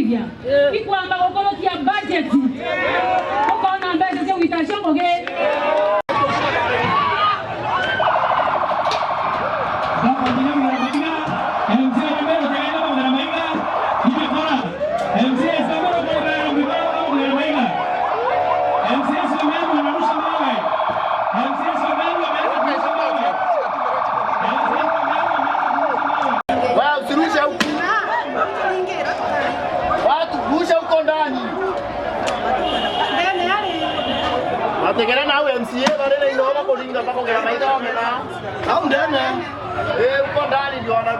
kuivya ikwamba kokolokia budget ukaona mbele sio uitashongo ge Tegera na MCA barele ndo bako linga bako gera maida omena. Au ndene. Uko ndani ndio wana.